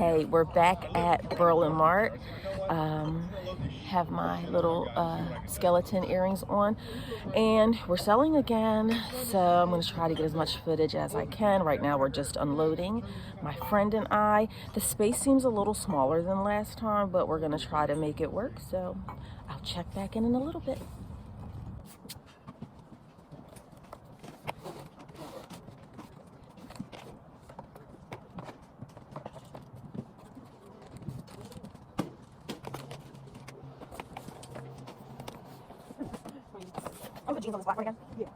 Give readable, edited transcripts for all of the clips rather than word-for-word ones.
Hey, we're back at Berlin Mart. Have my little skeleton earrings on, and we're selling again, so I'm going to try to get as much footage as I can. Right now we're just unloading, my friend and I. The space seems a little smaller than last time, but we're going to try to make it work, so I'll check back in a little bit. Oh, the jeans on this platform again? Yeah.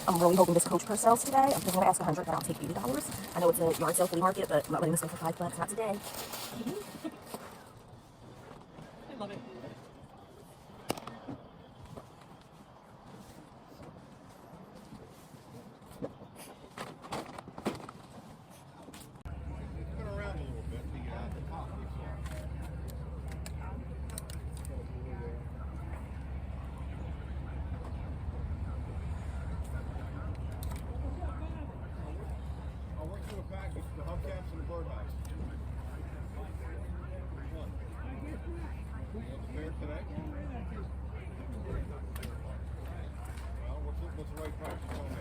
I'm really hoping this Coach purse sells today. I'm thinking I'm going to ask $100, but I'll take $80. I know it's a yard sale flea market, but I'm not letting this go for $5. Not today. I love it. The hubcaps and the birdhouse. One. The fair today? Well, what's the right price? You tell me.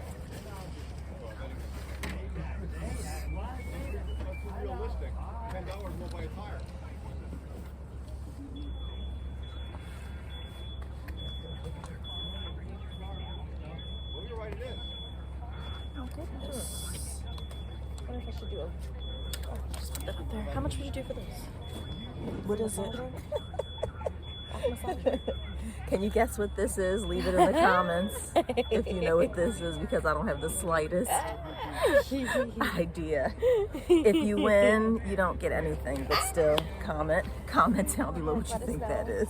That's realistic. $10 won't buy a tire. Well, you're right, it is. Oh, goodness. I wonder if I should do a... Oh, just put that up there. How much would you do for this? What is it? Can you guess what this is? Leave it in the comments if you know what this is, because I don't have the slightest idea. If you win, you don't get anything, but still, comment down below what you think that is.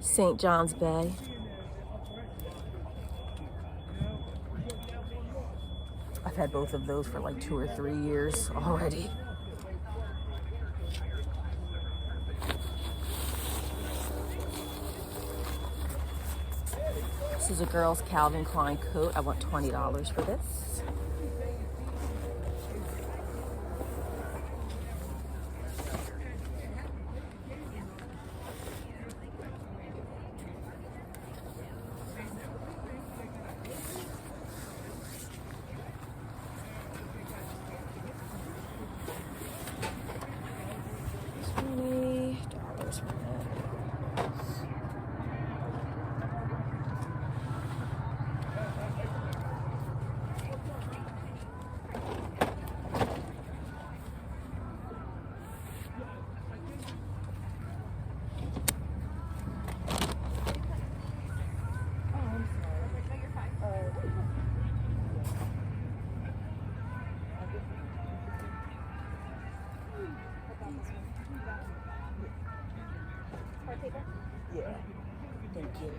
St. John's Bay. I've had both of those for like 2 or 3 years already. This is a girl's Calvin Klein coat. I want $20 for this. $20 for that. Yeah, thank you.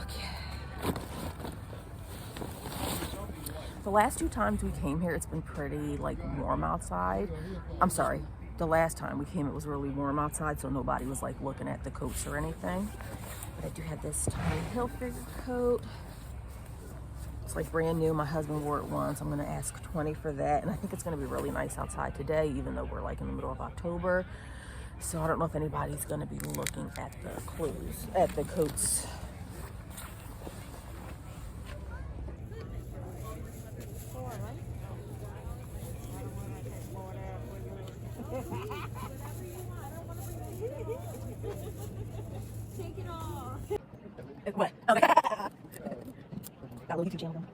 Okay. The last 2 times we came here, it's been pretty like warm outside. I'm sorry, the last time we came, it was really warm outside, so nobody was like looking at the coats or anything. But I do have this Tommy Hilfiger coat. It's like brand new. My husband wore it once. I'm gonna ask $20 for that, and I think it's gonna be really nice outside today, even though we're like in the middle of October. So I don't know if anybody's gonna be looking at the clothes, at the coats. $4, right? What? Okay. Got a little YouTube channel going.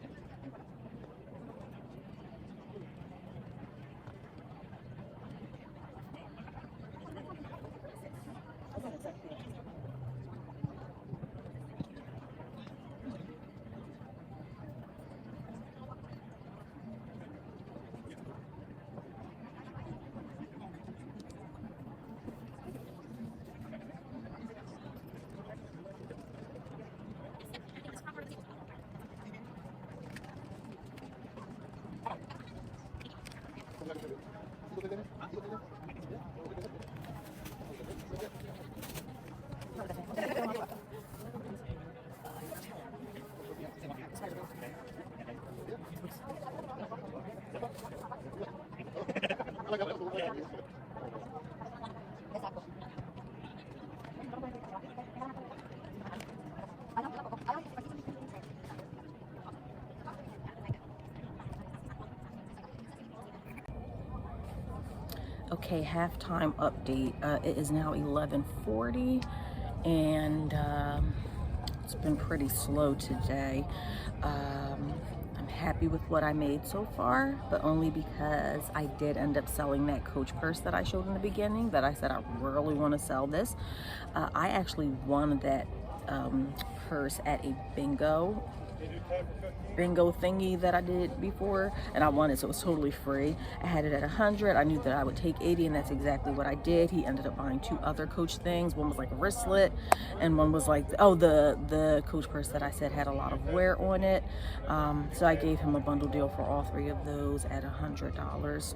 Okay, halftime update. It is now 11:40, and it's been pretty slow today. I'm happy with what I made so far, but only because I did end up selling that Coach purse that I showed in the beginning, that I said I really want to sell this. I actually won that purse at a bingo thingy that I did before, and I won it, so it was totally free. I had it at 100. I knew that I would take 80, and that's exactly what I did. He ended up buying 2 other Coach things. One was like a wristlet, and one was like, oh, the Coach purse that I said had a lot of wear on it. So I gave him a bundle deal for all 3 of those at $100.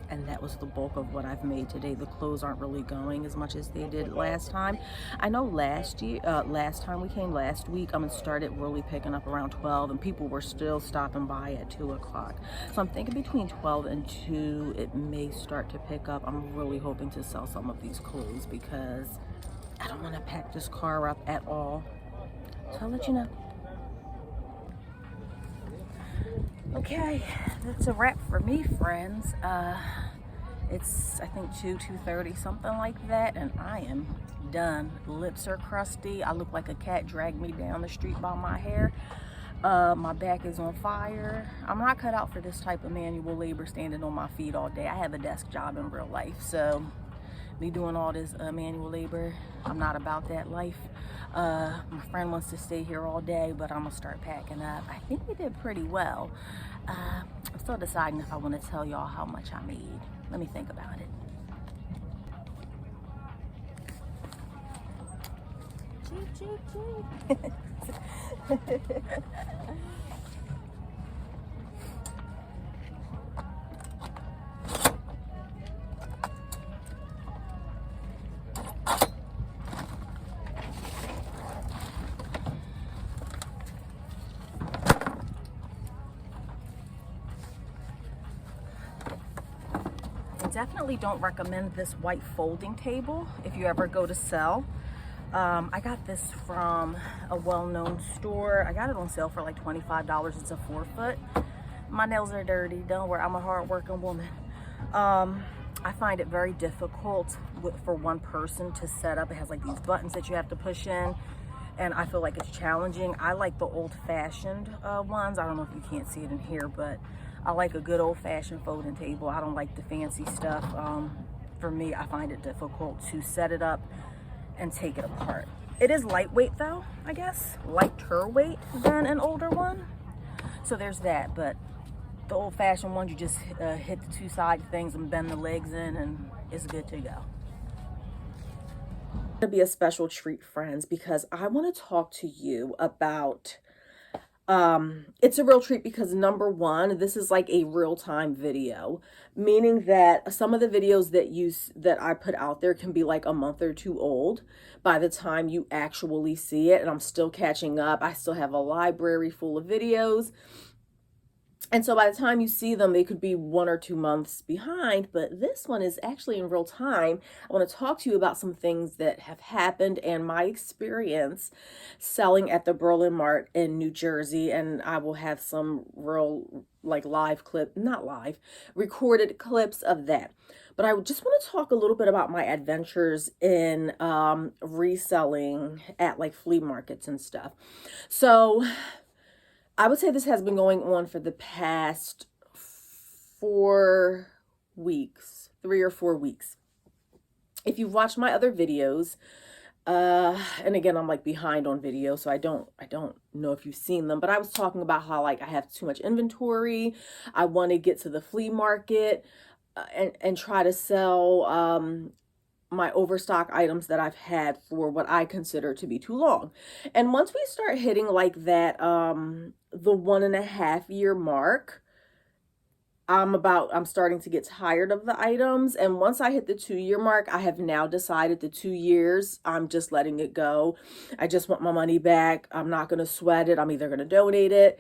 And that was the bulk of what I've made today. The clothes aren't really going as much as they did last time. I know last time we came last week, started really picking up around 12, and people were still stopping by at 2 o'clock. So I'm thinking between 12 and 2, it may start to pick up. I'm really hoping to sell some of these clothes because I don't want to pack this car up at all. So I'll let you know. Okay, that's a wrap for me, friends. It's, I think, 2:30, something like that, and I am done. Lips are crusty. I look like a cat dragged me down the street by my hair. My back is on fire. I'm not cut out for this type of manual labor, standing on my feet all day. I have a desk job in real life, so me doing all this manual labor, I'm not about that life. My friend wants to stay here all day, but I'm gonna start packing up. I think we did pretty well. I'm still deciding if I want to tell y'all how much I made. Let me think about it. Cheep, cheep, cheep. Definitely don't recommend this white folding table if you ever go to sell. I got this from a well-known store. I got it on sale for like $25. It's a 4-foot. My nails are dirty. Don't worry, I'm a hard-working woman. I find it very difficult for one person to set up. It has like these buttons that you have to push in, and I feel like it's challenging. I like the old-fashioned ones. I don't know if you can't see it in here, but I like a good old-fashioned folding table. I don't like the fancy stuff. For me, I find it difficult to set it up and take it apart. It is lightweight though, I guess. Lighter weight than an older one. So there's that, but the old-fashioned ones, you just hit the 2 side things and bend the legs in, and it's good to go. It's gonna be a special treat, friends, because I want to talk to you about it's a real treat because, number one, this is like a real-time video, meaning that some of the videos that I put out there can be like a month or 2 old by the time you actually see it, and I'm still catching up. I still have a library full of videos, And so by the time you see them, they could be 1 or 2 months behind, but this one is actually in real time. I want to talk to you about some things that have happened and my experience selling at the Berlin Mart in New Jersey. And I will have some real live clip, not live, recorded clips of that. But I just want to talk a little bit about my adventures in reselling at like flea markets and stuff. So I would say this has been going on for the past 4 weeks, 3 or 4 weeks. If you've watched my other videos, and again, I'm like behind on video, so I don't know if you've seen them, but I was talking about how like I have too much inventory. I want to get to the flea market and try to sell my overstock items that I've had for what I consider to be too long. And once we start hitting like that, the 1.5 year mark, I'm starting to get tired of the items. And once I hit the 2 year mark, I have now decided the 2 years, I'm just letting it go. I just want my money back. I'm not going to sweat it. I'm either going to donate it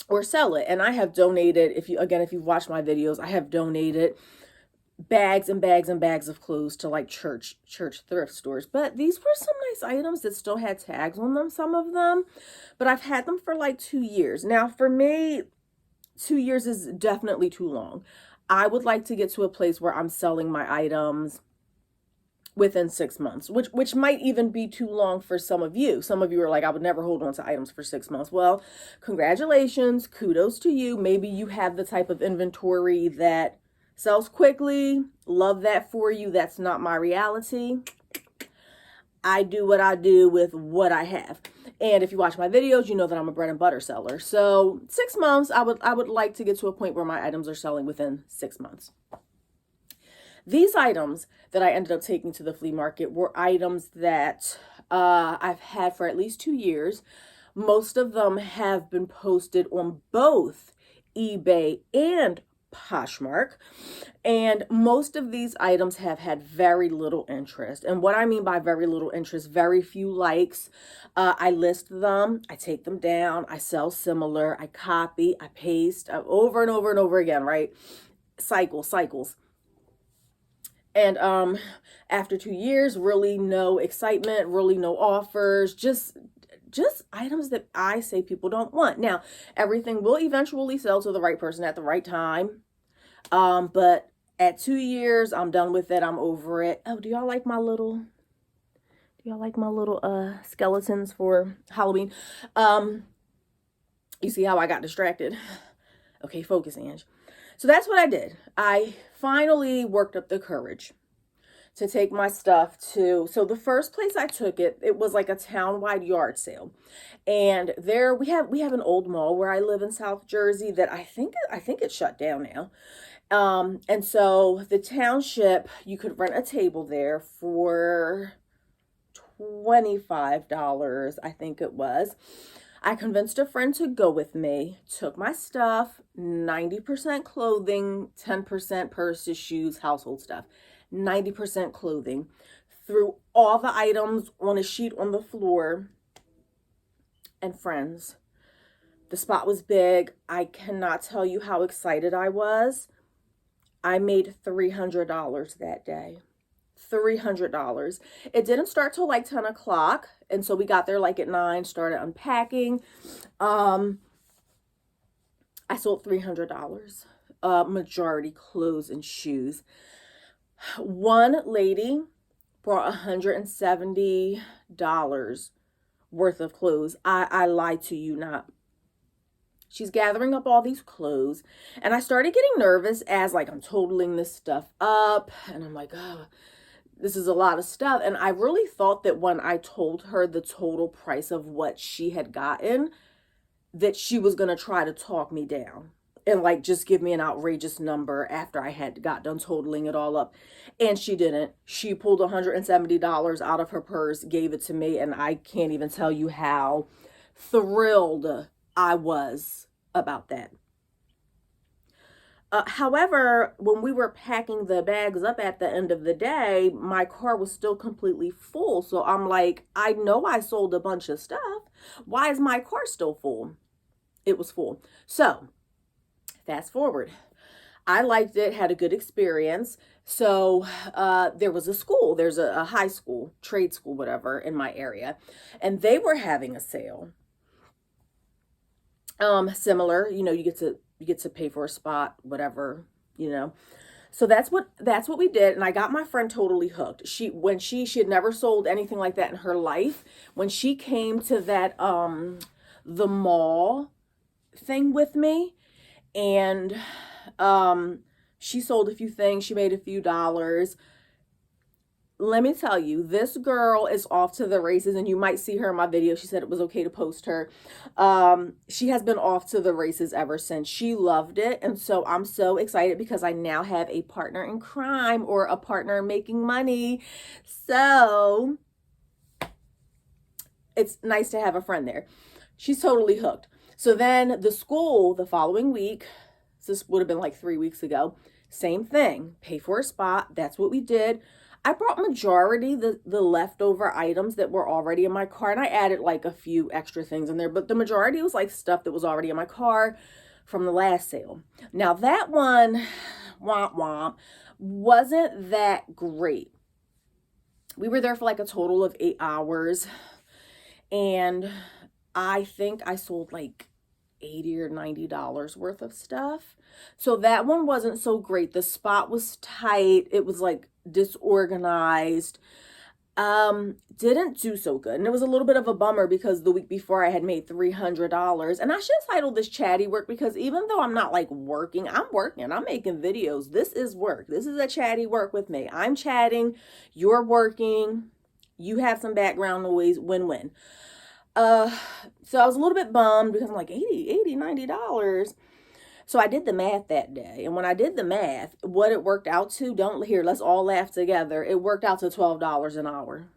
or sell it. And I have donated, if you've watched my videos, I have donated bags and bags and bags of clothes to like church thrift stores. But these were some nice items that still had tags on them, some of them, but I've had them for like 2 years. Now for me, 2 years is definitely too long. I would like to get to a place where I'm selling my items within 6 months, which might even be too long for some of you. Some of you are like, I would never hold on to items for 6 months. Well, congratulations, kudos to you. Maybe you have the type of inventory that sells quickly. Love that for you. That's not my reality. I do what I do with what I have. And if you watch my videos, you know that I'm a bread and butter seller. So 6 months, I would like to get to a point where my items are selling within 6 months. These items that I ended up taking to the flea market were items that I've had for at least 2 years. Most of them have been posted on both eBay and Poshmark, and most of these items have had very little interest. And what I mean by very little interest, very few likes. I list them, I take them down, I sell similar, I copy, I paste over and over and over again, right? Cycles. And after 2 years, really no excitement, really no offers, just items that I say people don't want. Now, everything will eventually sell to the right person at the right time. But at 2 years, I'm done with it. I'm over it. Oh, do y'all like my little skeletons for Halloween? You see how I got distracted? Okay, focus, Ange. So that's what I did. I finally worked up the courage to take my stuff to, so the first place I took it, it was like a town-wide yard sale. And there we have an old mall where I live in South Jersey that I think it's shut down now. And so the township, you could rent a table there for $25, I think it was. I convinced a friend to go with me, took my stuff, 90% clothing, 10% purses, shoes, household stuff. 90% clothing, threw all the items on a sheet on the floor, and friends, the spot was big. I cannot tell you how excited I was. I made $300 that day. $300. It didn't start till like 10 o'clock, and so we got there like at 9, started unpacking. I sold $300, majority clothes and shoes. One lady brought $170 worth of clothes. I lied to you not. She's gathering up all these clothes, and I started getting nervous as like I'm totaling this stuff up, and I'm like, oh, this is a lot of stuff. And I really thought that when I told her the total price of what she had gotten, that she was going to try to talk me down and like just give me an outrageous number after I had got done totaling it all up. And she didn't. She pulled $170 out of her purse, gave it to me, and I can't even tell you how thrilled I was about that. However, when we were packing the bags up at the end of the day, my car was still completely full. So I'm like, I know I sold a bunch of stuff. Why is my car still full? It was full. So Fast forward. I liked it, had a good experience. So there was a school, there's a high school, trade school, whatever, in my area. And they were having a sale. Similar, you know, you get to pay for a spot, whatever, you know. So that's what we did, and I got my friend totally hooked. She had never sold anything like that in her life. When she came to that the mall thing with me, and she sold a few things, she made a few dollars. Let me tell you, this girl is off to the races, and you might see her in my video. She said it was okay to post her. She has been off to the races ever since. She loved it, and so I'm so excited because I now have a partner in crime, or a partner making money. So it's nice to have a friend there. She's totally hooked. So then the school the following week, this would have been like 3 weeks ago, same thing, pay for a spot. That's what we did. I brought majority the leftover items that were already in my car, and I added like a few extra things in there, but the majority was like stuff that was already in my car from the last sale. Now that one, womp womp, wasn't that great. We were there for like a total of 8 hours, and I think I sold like $80 or $90 worth of stuff. So that one wasn't so great. The spot was tight. It was like disorganized. Didn't do so good. And it was a little bit of a bummer because the week before I had made $300. And I should title this chatty work, because even though I'm not like working, I'm working. I'm making videos. This is work. This is a chatty work with me. I'm chatting. You're working. You have some background noise. Win-win. So I was a little bit bummed because I'm like, $90. So I did the math that day. And when I did the math, what it worked out to, let's all laugh together. It worked out to $12 an hour.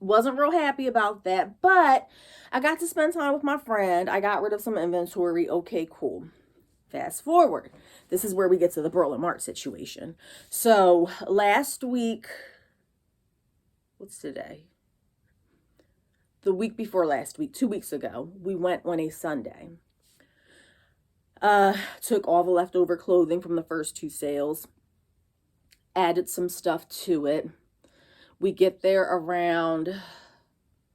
Wasn't real happy about that, but I got to spend time with my friend. I got rid of some inventory. Okay, cool. Fast forward. This is where we get to the Berlin Mart situation. So last week, what's today? The week before last week, 2 weeks ago, we went on a Sunday. Took all the leftover clothing from the first 2 sales, added some stuff to it. We get there around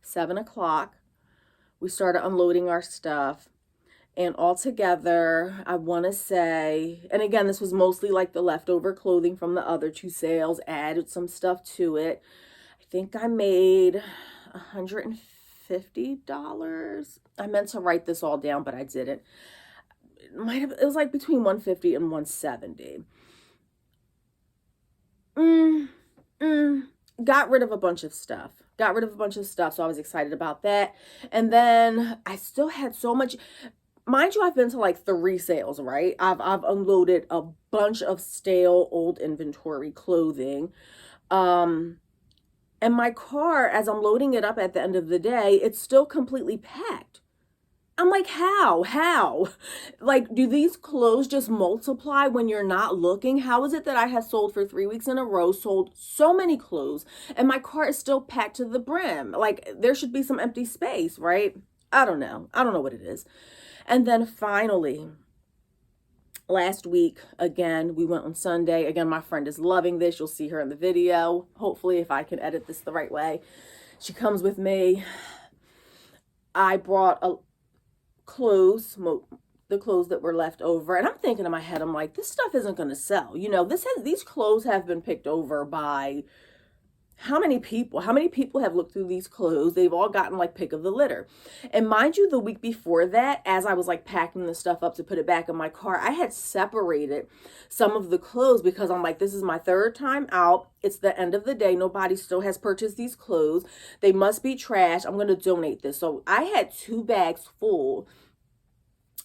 7 o'clock. We started unloading our stuff, and altogether, I want to say, and again, this was mostly like the leftover clothing from the other 2 sales, added some stuff to it. I think I made $150. I meant to write this all down, but I didn't. It was like between 150 and 170. Got rid of a bunch of stuff. So I was excited about that. And then I still had so much. Mind you, I've been to like 3 sales, right? I've unloaded a bunch of stale old inventory clothing. And my car, as I'm loading it up at the end of the day, it's still completely packed. I'm like, how? Like, do these clothes just multiply when you're not looking? How is it that I have sold for 3 weeks in a row, sold so many clothes, and my car is still packed to the brim? Like, there should be some empty space, right? I don't know what it is. And then finally, last week, again, we went on Sunday. Again, my friend is loving this. You'll see her in the video. Hopefully, if I can edit this the right way. She comes with me. I brought the clothes that were left over, and I'm thinking in my head, I'm like, this stuff isn't going to sell. You know, these clothes have been picked over by how many people have looked through these clothes? They've all gotten like pick of the litter. And mind you, the week before that, as I was like packing the stuff up to put it back in my car, I had separated some of the clothes because I'm like, this is my 3rd time out. It's the end of the day. Nobody still has purchased these clothes. They must be trash. I'm going to donate this. So I had 2 bags full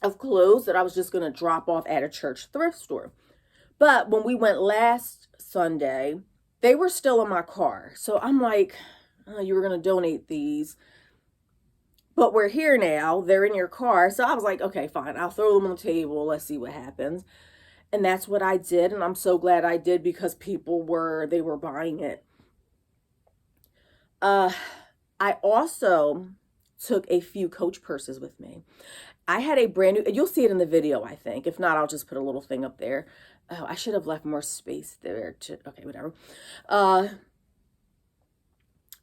of clothes that I was just going to drop off at a church thrift store. But when we went last Sunday, they were still in my car. So I'm like, oh, you were going to donate these, but we're here now. They're in your car. So I was like, okay, fine. I'll throw them on the table. Let's see what happens. And that's what I did. And I'm so glad I did because they were buying it. I also took a few Coach purses with me. I had a brand new, you'll see it in the video, I think. If not, I'll just put a little thing up there. Oh, I should have left more space there to, okay, whatever.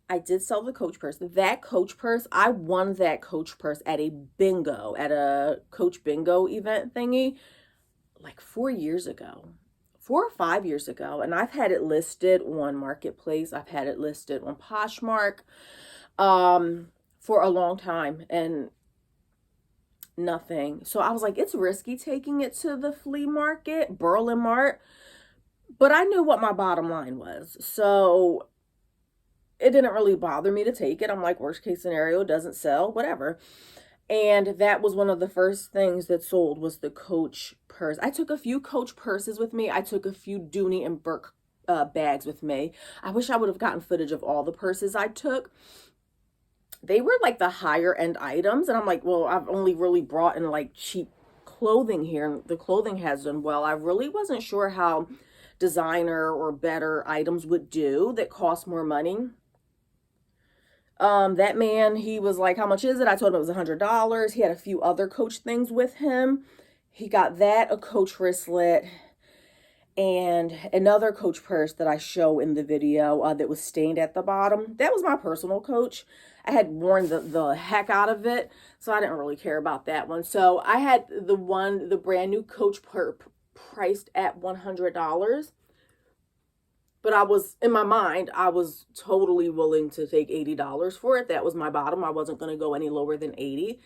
I did sell the Coach purse. That Coach purse, I won that Coach purse at a bingo, at a Coach bingo event thingy, like 4 years ago. 4 or 5 years ago. And I've had it listed on Marketplace. I've had it listed on Poshmark for a long time. And nothing. So I was like, it's risky taking it to the flea market, Berlin Mart. But I knew what my bottom line was. So it didn't really bother me to take it. I'm like, worst case scenario, doesn't sell, whatever. And that was one of the first things that sold, was the Coach purse. I took a few Coach purses with me. I took a few Dooney and Burke bags with me. I wish I would have gotten footage of all the purses I took. They were like the higher end items. And I'm like, well, I've only really brought in like cheap clothing here. And the clothing has done well. I really wasn't sure how designer or better items would do that cost more money. That man, he was like, how much is it? I told him it was $100. He had a few other Coach things with him. He got that, a Coach wristlet, and another Coach purse that I show in the video that was stained at the bottom. That was my personal Coach. I had worn the heck out of it, so I didn't really care about that one. So I had the brand new Coach priced at $100. But I was, in my mind, I was totally willing to take $80 for it. That was my bottom. I wasn't going to go any lower than 80.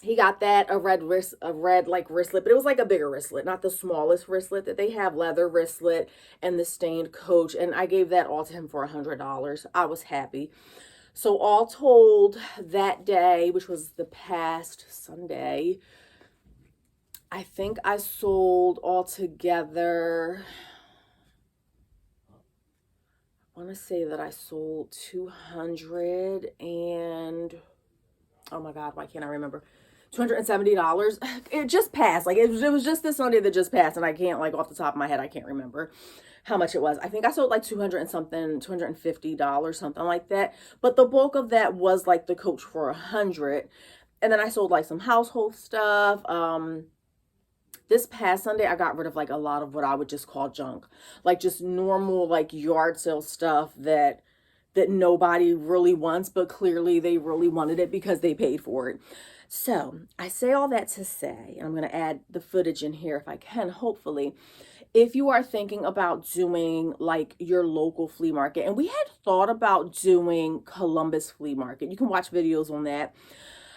He got that, a red like wristlet, but it was like a bigger wristlet, not the smallest wristlet that they have, leather wristlet and the stained Coach. And I gave that all to him for $100. I was happy. So all told, that day, which was the past Sunday, I think I sold altogether, I want to say that I sold 200 and, oh my God, why can't I remember? $270. It just passed. Like it was just this Sunday that just passed, and I can't, like, off the top of my head, I can't remember how much it was. I think I sold like 200 and something, $250, something like that. But the bulk of that was like the Coach for 100. And then I sold like some household stuff. This past Sunday, I got rid of like a lot of what I would just call junk, like just normal, like yard sale stuff that nobody really wants, but clearly they really wanted it because they paid for it. So I say all that to say, and I'm going to add the footage in here if I can, hopefully, if you are thinking about doing like your local flea market, and we had thought about doing Columbus Flea Market. You can watch videos on that.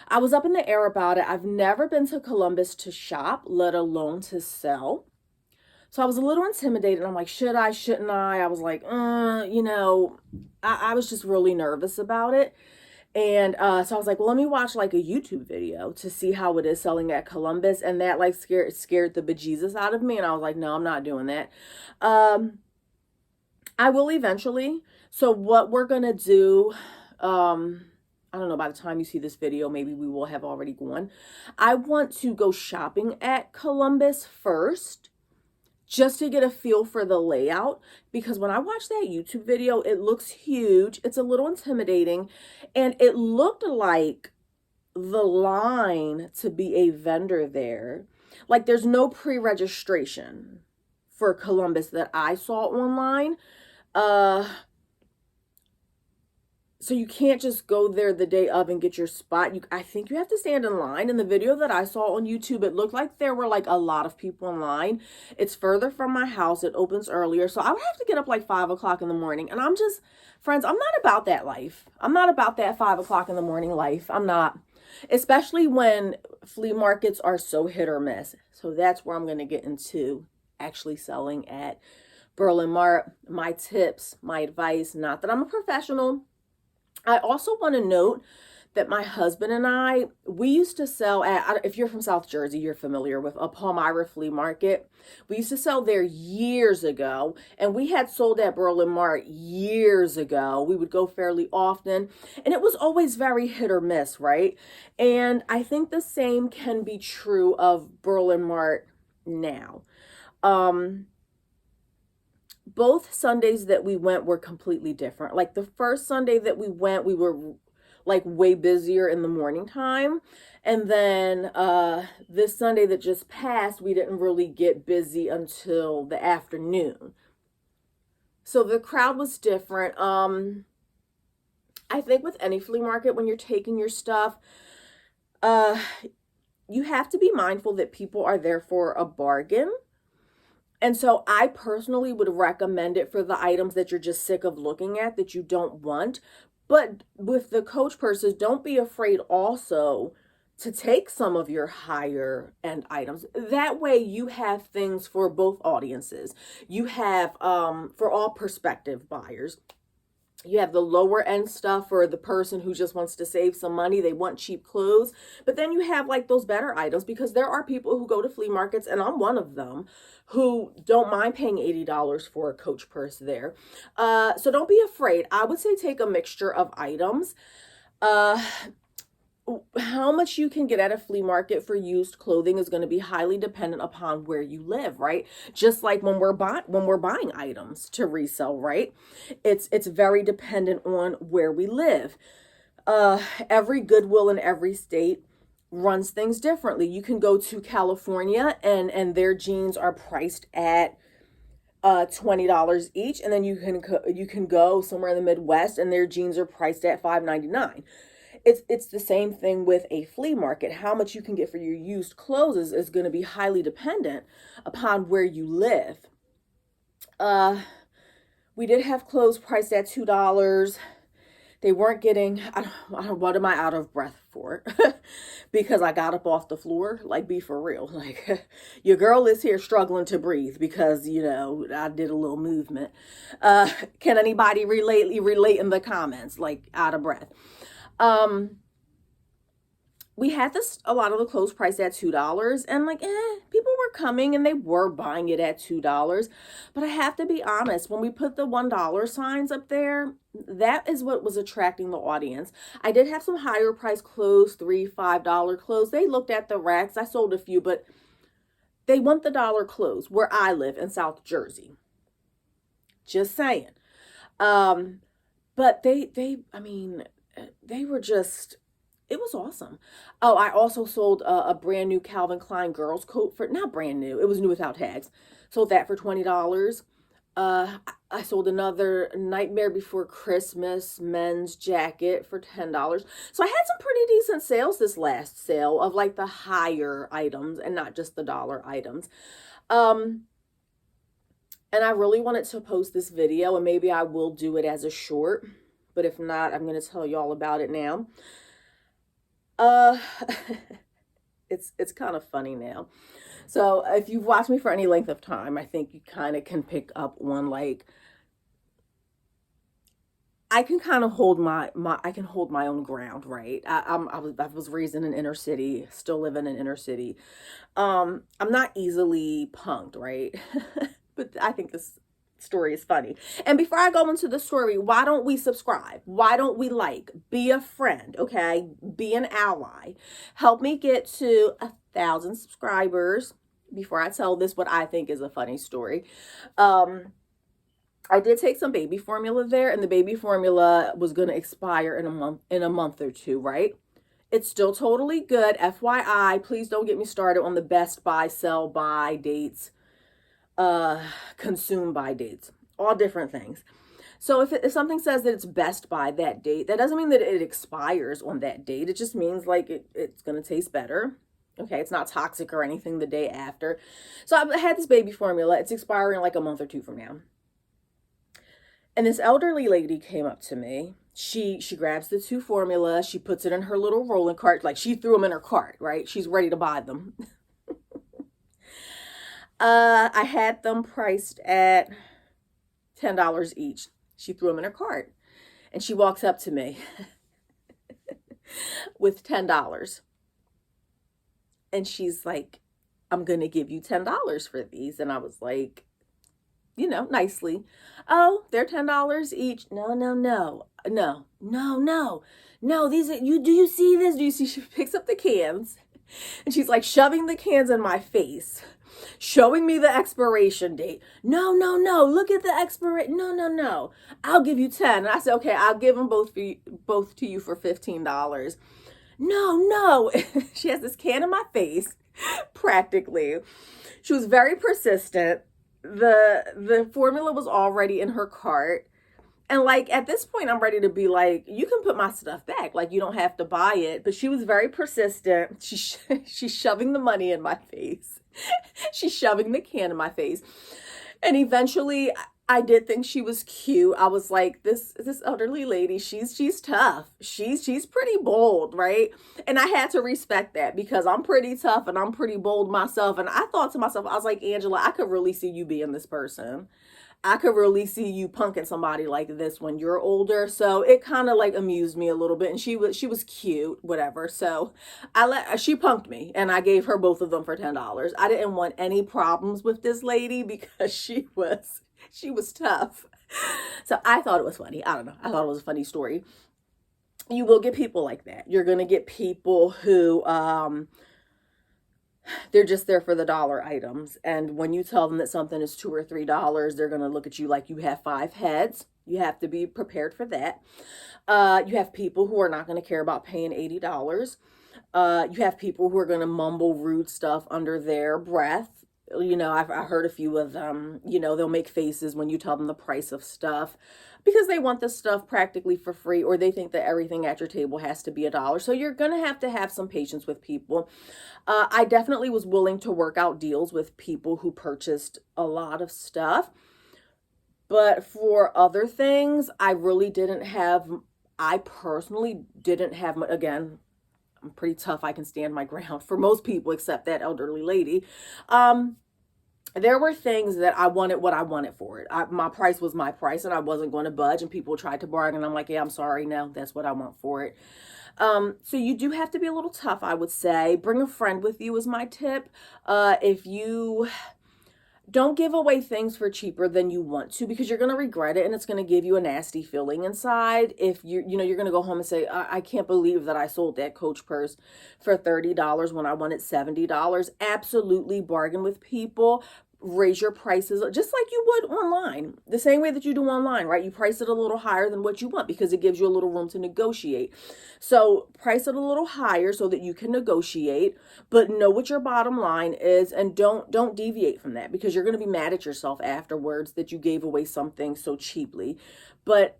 I was up in the air about it. I've never been to Columbus to shop, let alone to sell. So I was a little intimidated. I'm like, should I, shouldn't I? I was like, you know, I was just really nervous about it. And so I was like, well, let me watch like a YouTube video to see how it is selling at Columbus. And that like scared the bejesus out of me. And I was like, no, I'm not doing that. I will eventually. So what we're going to do, I don't know, by the time you see this video, maybe we will have already gone. I want to go shopping at Columbus first, just to get a feel for the layout, because when I watched that YouTube video, it looks huge. It's a little intimidating, and it looked like the line to be a vendor there. Like there's no pre-registration for Columbus that I saw online. So you can't just go there the day of and get your spot. I think you have to stand in line. In the video that I saw on YouTube, it looked like there were like a lot of people in line. It's further from my house. It opens earlier. So I would have to get up like 5 o'clock in the morning. And I'm just, friends, I'm not about that life. I'm not about that 5 o'clock in the morning life. I'm not. Especially when flea markets are so hit or miss. So that's where I'm going to get into actually selling at Berlin Mart. My tips, my advice, not that I'm a professional. I also want to note that my husband and I, we used to sell at, if you're from South Jersey, you're familiar with a Palmyra flea market. We used to sell there years ago, and we had sold at Berlin Mart years ago. We would go fairly often, and it was always very hit or miss, right? And I think the same can be true of Berlin Mart now. Both Sundays that we went were completely different. Like the first Sunday that we went, we were like way busier in the morning time. And then this Sunday that just passed, we didn't really get busy until the afternoon. So the crowd was different. I think with any flea market, when you're taking your stuff, you have to be mindful that people are there for a bargain. And so I personally would recommend it for the items that you're just sick of looking at, that you don't want. But with the Coach purses, don't be afraid also to take some of your higher end items. That way you have things for both audiences. You have for all prospective buyers. You have the lower end stuff for the person who just wants to save some money. They want cheap clothes. But then you have like those better items, because there are people who go to flea markets, and I'm one of them, who don't mind paying $80 for a Coach purse there. So don't be afraid. I would say take a mixture of items. How much you can get at a flea market for used clothing is going to be highly dependent upon where you live, right? Just like when we're buying items to resell, right? It's very dependent on where we live. Every Goodwill in every state runs things differently. You can go to California and their jeans are priced at $20 each, and then you can go somewhere in the Midwest and their jeans are priced at $5.99. It's the same thing with a flea market. How much you can get for your used clothes is going to be highly dependent upon where you live. We did have clothes priced at $2. They weren't getting, what am I out of breath for? Because I got up off the floor. Like, be for real. Like, your girl is here struggling to breathe because, I did a little movement. Can anybody relate in the comments? Like, out of breath. We had a lot of the clothes priced at $2, and people were coming and they were buying it at $2. But I have to be honest, when we put the $1 signs up there, that is what was attracting the audience. I did have some higher price clothes, $3, $5 clothes. They looked at the racks. I sold a few, but they want the dollar clothes where I live in South Jersey. Just saying. But they were just, it was awesome. Oh, I also sold a brand new Calvin Klein girls coat for, not brand new, it was new without tags. Sold that for $20. I sold another Nightmare Before Christmas men's jacket for $10. So I had some pretty decent sales this last sale of like the higher items and not just the dollar items. And I really wanted to post this video, and maybe I will do it as a short. But if not, I'm going to tell you all about it now. It's kind of funny now. So if you've watched me for any length of time, I think you kind of can pick up on, like, I can kind of hold my own ground, right? I was raised in an inner city, still live in an inner city. I'm not easily punked, right? But I think this story is funny. And before I go into the story, why don't we subscribe? Why don't we like? Be a friend, okay? Be an ally. Help me get to 1,000 subscribers before I tell this what I think is a funny story. I did take some baby formula there, and the baby formula was going to expire in a month or two, right? It's still totally good. FYI, please don't get me started on the best buy, sell by dates, consume by dates, all different things. So if something says that it's best by that date, that doesn't mean that it expires on that date. It just means like it's going to taste better. Okay, it's not toxic or anything the day after. So I had this baby formula. It's expiring like a month or two from now. And this elderly lady came up to me. She grabs the 2 formulas. She puts it in her little rolling cart. Like, she threw them in her cart, right? She's ready to buy them. I had them priced at $10 each. She threw them in her cart. And she walks up to me with $10. And she's like, I'm going to give you $10 for these. And I was like, nicely. Oh, they're $10 each. No. These are, do you see this? Do you see? She picks up the cans and she's like shoving the cans in my face, showing me the expiration date. No. Look at the expiration. No. I'll give you 10. And I said, okay, I'll give them both to you for $15. No. She has this can in my face, practically. She was very persistent. The formula was already in her cart. And like at this point, I'm ready to be like, you can put my stuff back. Like you don't have to buy it. But she was very persistent. She's shoving the money in my face. She's shoving the can in my face. And eventually I did think she was cute. I was like, this elderly lady, she's tough. She's pretty bold, right? And I had to respect that because I'm pretty tough and I'm pretty bold myself. And I thought to myself, I was like, Angela, I could really see you being this person. I could really see you punking somebody like this when you're older. So it kind of like amused me a little bit. And she was cute, whatever. So she punked me and I gave her both of them for $10. I didn't want any problems with this lady because she was tough. So I thought it was funny. I don't know. I thought it was a funny story. You will get people like that. You're going to get people who, they're just there for the dollar items. And when you tell them that something is $2 or $3, they're going to look at you like you have 5 heads. You have to be prepared for that. You have people who are not going to care about paying $80. You have people who are going to mumble rude stuff under their breath. You know, I heard a few of them, you know, they'll make faces when you tell them the price of stuff because they want the stuff practically for free, or they think that everything at your table has to be $1. So you're going to have some patience with people. I definitely was willing to work out deals with people who purchased a lot of stuff. But for other things, I personally didn't have, again, I'm pretty tough. I can stand my ground for most people except that elderly lady. There were things that I wanted what I wanted for it. My price was my price and I wasn't going to budge, and people tried to bargain. I'm like, yeah, I'm sorry. No, that's what I want for it. So you do have to be a little tough, I would say. Bring a friend with you is my tip. If you don't give away things for cheaper than you want to, because you're going to regret it and it's going to give you a nasty feeling inside. If you're going to go home and say, I can't believe that I sold that Coach purse for $30 when I wanted $70. Absolutely bargain with people. Raise your prices just like you would online, the same way that you do online, right? You price it a little higher than what you want because it gives you a little room to negotiate. So price it a little higher so that you can negotiate, but know what your bottom line is and don't deviate from that, because you're going to be mad at yourself afterwards that you gave away something so cheaply. But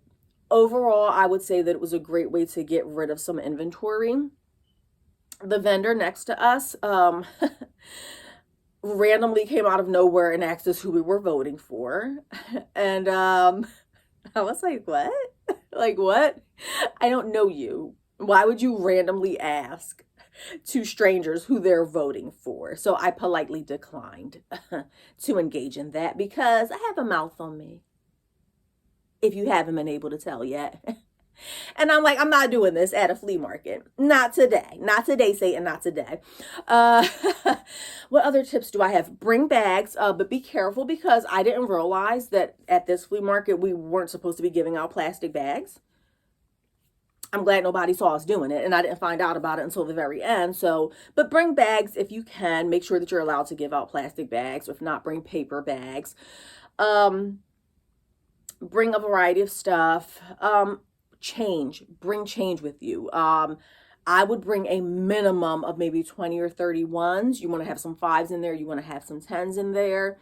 overall, I would say that it was a great way to get rid of some inventory. The vendor next to us, randomly came out of nowhere and asked us who we were voting for. And I was like, what? Like, what? I don't know you. Why would you randomly ask 2 strangers who they're voting for? So I politely declined to engage in that because I have a mouth on me, if you haven't been able to tell yet. And I'm like, I'm not doing this at a flea market. Not today. Not today, Satan. Not today. What other tips do I have? Bring bags, but be careful, because I didn't realize that at this flea market, we weren't supposed to be giving out plastic bags. I'm glad nobody saw us doing it, and I didn't find out about it until the very end. So, but bring bags if you can. Make sure that you're allowed to give out plastic bags. If not, bring paper bags. Bring a variety of stuff. Bring change with you. I would bring a minimum of maybe 20 or 30 ones. You want to have some 5s in there. You want to have some 10s in there.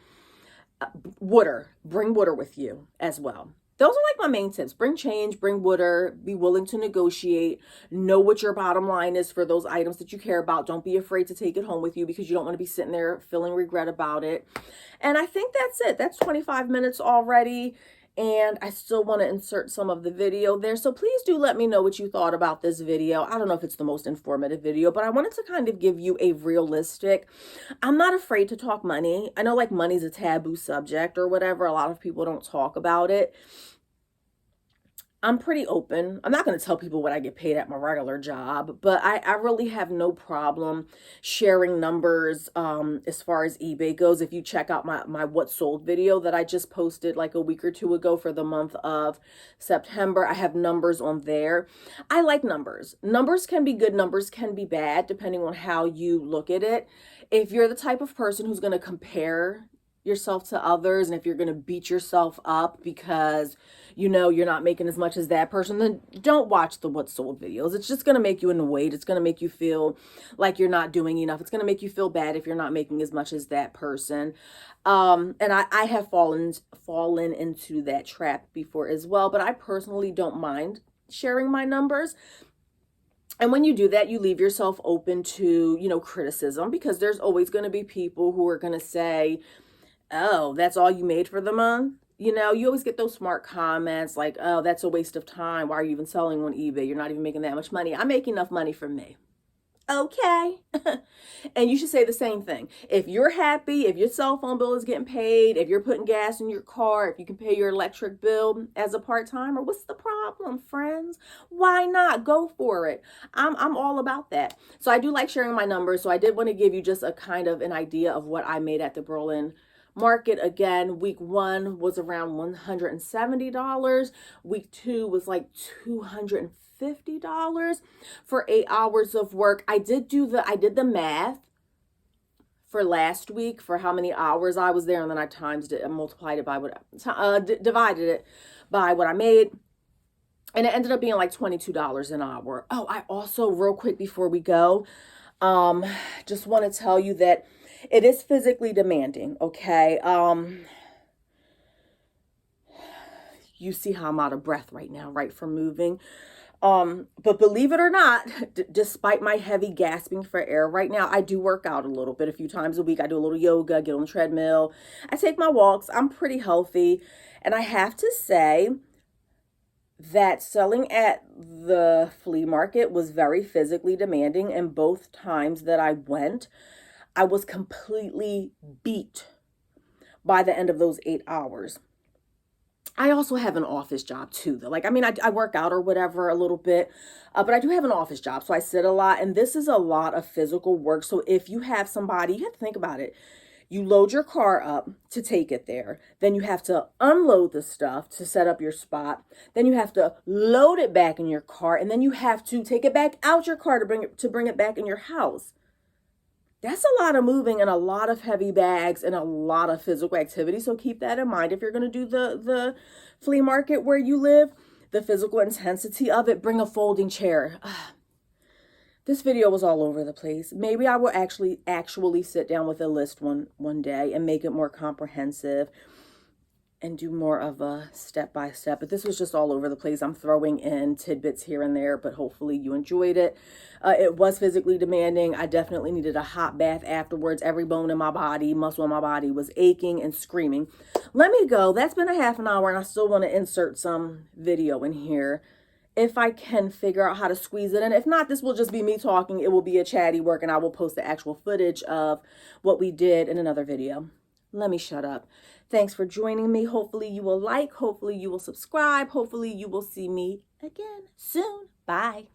Bring water with you as well. Those are like my main tips. Bring change, bring water, be willing to negotiate, know what your bottom line is for those items that you care about. Don't be afraid to take it home with you, because you don't want to be sitting there feeling regret about it. And I think that's it. That's 25 minutes already. And I still want to insert some of the video there. So please do let me know what you thought about this video. I don't know if it's the most informative video, but I wanted to kind of give you a realistic, I'm not afraid to talk money. I know like money's a taboo subject or whatever. A lot of people don't talk about it. I'm pretty open. I'm not going to tell people what I get paid at my regular job, but I really have no problem sharing numbers as far as eBay goes. If you check out my what sold video that I just posted like a week or 2 ago for the month of September, I have numbers on there. I like numbers. Numbers can be good, numbers can be bad, depending on how you look at it. If you're the type of person who's going to compare yourself to others, and if you're going to beat yourself up because you know you're not making as much as that person, then don't watch the What's Sold videos. It's just going to make you annoyed. It's going to make you feel like you're not doing enough. It's going to make you feel bad if you're not making as much as that person. And I have fallen into that trap before as well, but I personally don't mind sharing my numbers. And when you do that, you leave yourself open to, you know, criticism, because there's always going to be people who are going to say, oh, that's all you made for the month. You know, you always get those smart comments like, oh, that's a waste of time. Why are you even selling on eBay? You're not even making that much money. I make enough money for me. Okay. And you should say the same thing. If you're happy, if your cell phone bill is getting paid, if you're putting gas in your car, if you can pay your electric bill as a part-timer, what's the problem, friends? Why not? Go for it. I'm all about that. So I do like sharing my numbers. So I did want to give you just a kind of an idea of what I made at the Berlin market. Again, week 1 was around $170. Week 2 was like $250 for 8 hours of work. I did the math for last week for how many hours I was there, and then I times it and multiplied it by what divided it by what I made, and it ended up being like $22 an hour. Oh, I also, real quick before we go, just want to tell you that it is physically demanding. Okay. You see how I'm out of breath right now, right, from moving. But believe it or not, despite my heavy gasping for air right now, I do work out a little bit, a few times a week. I do a little yoga, get on the treadmill. I take my walks. I'm pretty healthy. And I have to say that selling at the flea market was very physically demanding. And both times that I went, I was completely beat by the end of those 8 hours. I also have an office job too, though. Like, I mean, I work out or whatever a little bit, but I do have an office job. So I sit a lot, and this is a lot of physical work. So if you have somebody, you have to think about it. You load your car up to take it there. Then you have to unload the stuff to set up your spot. Then you have to load it back in your car. And then you have to take it back out your car to bring it back in your house. That's a lot of moving and a lot of heavy bags and a lot of physical activity. So keep that in mind. If you're going to do the flea market where you live, the physical intensity of it, bring a folding chair. This video was all over the place. Maybe I will actually sit down with a list one day and make it more comprehensive and do more of a step-by-step. But this was just all over the place. I'm throwing in tidbits here and there, but hopefully you enjoyed it. It was physically demanding. I definitely needed a hot bath afterwards. Every bone in my body, muscle in my body was aching and screaming. Let me go. That's been a half an hour, and I still want to insert some video in here if I can figure out how to squeeze it in. If not, this will just be me talking. It will be a chatty work, and I will post the actual footage of what we did in another video. Let me shut up. Thanks for joining me. Hopefully you will like. Hopefully you will subscribe. Hopefully you will see me again soon. Bye.